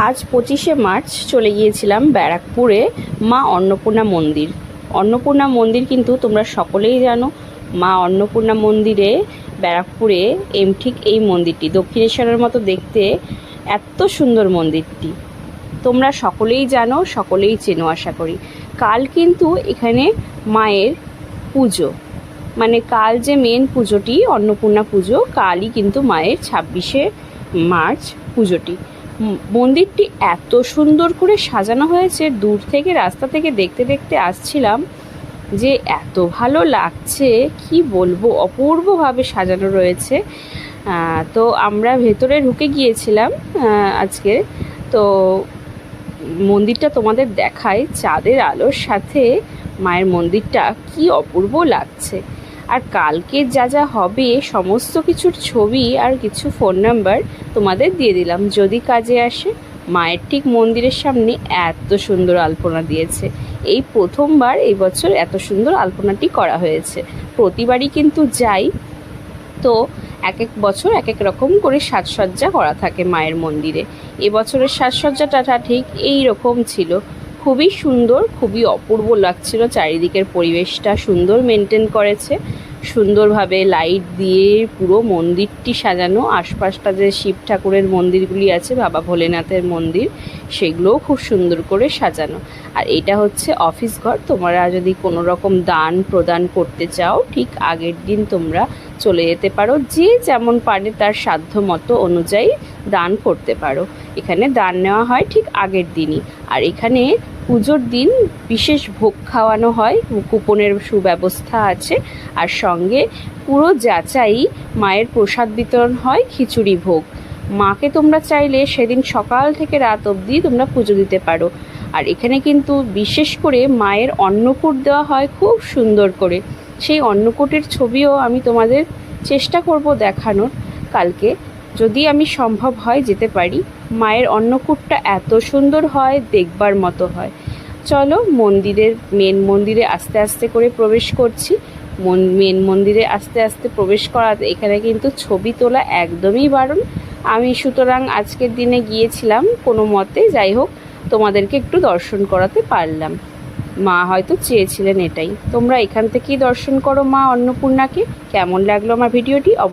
আজ 25শে মার্চ চলে গিয়েছিলাম ব্যারাকপুরে মা অন্নপূর্ণা মন্দির। অন্নপূর্ণা মন্দির কিন্তু তোমরা সকলেই জানো। মা অন্নপূর্ণা মন্দিরে ব্যারাকপুরে ঠিক এই মন্দিরটি দক্ষিণেশ্বরের মতো দেখতে, এত সুন্দর মন্দিরটি তোমরা সকলেই জানো, সকলেই চেনো আশা করি। কাল কিন্তু এখানে মায়ের পুজো, মানে কাল যে মেন পুজোটি অন্নপূর্ণা পুজো, কালই কিন্তু মায়ের 26শে মার্চ পুজোটি। মন্দিরটি এত সুন্দর করে সাজানো হয়েছে, দূর থেকে রাস্তা থেকে দেখতে দেখতে আসছিলাম যে এত ভালো লাগছে কি বলবো, অপূর্বভাবে সাজানো রয়েছে। তো আমরা ভেতরে ঢুকে গিয়েছিলাম আজকে। তো মন্দিরটা তোমাদের দেখাই, চাঁদের আলোর সাথে মায়ের মন্দিরটা কি অপূর্ব লাগছে। আর কালকে যা যা হবে সমস্ত কিছুর ছবি আর কিছু ফোন নাম্বার তোমাদের দিয়ে দিলাম, যদি কাজে আসে। মায়ের ঠিক মন্দিরের সামনে এত সুন্দর আলপনা দিয়েছে, এই প্রথমবার এই বছর এত সুন্দর আলপনাটি করা হয়েছে। প্রতিবারই কিন্তু যাই, তো এক এক বছর এক এক রকম করে সাজসজ্জা করা থাকে মায়ের মন্দিরে। এবছরের সাজসজ্জাটা ঠিক এই রকম ছিল, খুবই সুন্দর, খুবই অপূর্ব লাগছিল। চারিদিকের পরিবেশটা সুন্দর মেনটেন করেছে, সুন্দরভাবে লাইট দিয়ে পুরো মন্দিরটি সাজানো। আশপাশটা যে শিব ঠাকুরের মন্দিরগুলি আছে, বাবা ভোলেনাথের মন্দির, সেগুলোও খুব সুন্দর করে সাজানো। আর এটা হচ্ছে অফিস ঘর। তোমরা যদি কোনো রকম দান প্রদান করতে চাও, ঠিক আগের দিন তোমরা চলে যেতে পারো, যে যেমন পারে তার সাধ্য মতো অনুযায়ী দান করতে পারো। এখানে দান নেওয়া হয় ঠিক আগের দিনই। আর এখানে পুজোর দিন বিশেষ ভোগ খাওয়ানো হয়, কুপনের সুব্যবস্থা আছে। আর সঙ্গে পুরো যাচাই মায়ের প্রসাদ বিতরণ হয়, খিচুড়ি ভোগ। মাকে তোমরা চাইলে সেদিন সকাল থেকে রাত অবধি তোমরা পুজো দিতে পারো। আর এখানে কিন্তু বিশেষ করে মায়ের অন্নকূট দেওয়া হয় খুব সুন্দর করে। সেই অন্নকূটের ছবিও আমি তোমাদের চেষ্টা করব দেখানোর কালকে, যদি আমি সম্ভব হয় যেতে পারি। মায়ের অন্নকূটটা এত সুন্দর হয়, দেখবার মতো হয়। চলো মেন মন্দিরে আস্তে আস্তে করে প্রবেশ করছি। মেন মন্দিরে আস্তে আস্তে প্রবেশ করাতে এখানে কিন্তু ছবি তোলা একদমই বারণ। আমি সুতরাং আজকের দিনে গিয়েছিলাম কোনো মতে, যাই হোক তোমাদেরকে একটু দর্শন করাতে পারলাম। মা হয়তো চেয়েছিলেন এটাই। তোমরা এখান থেকেই দর্শন করো মা অন্নপূর্ণাকে। কেমন লাগলো আমার ভিডিওটি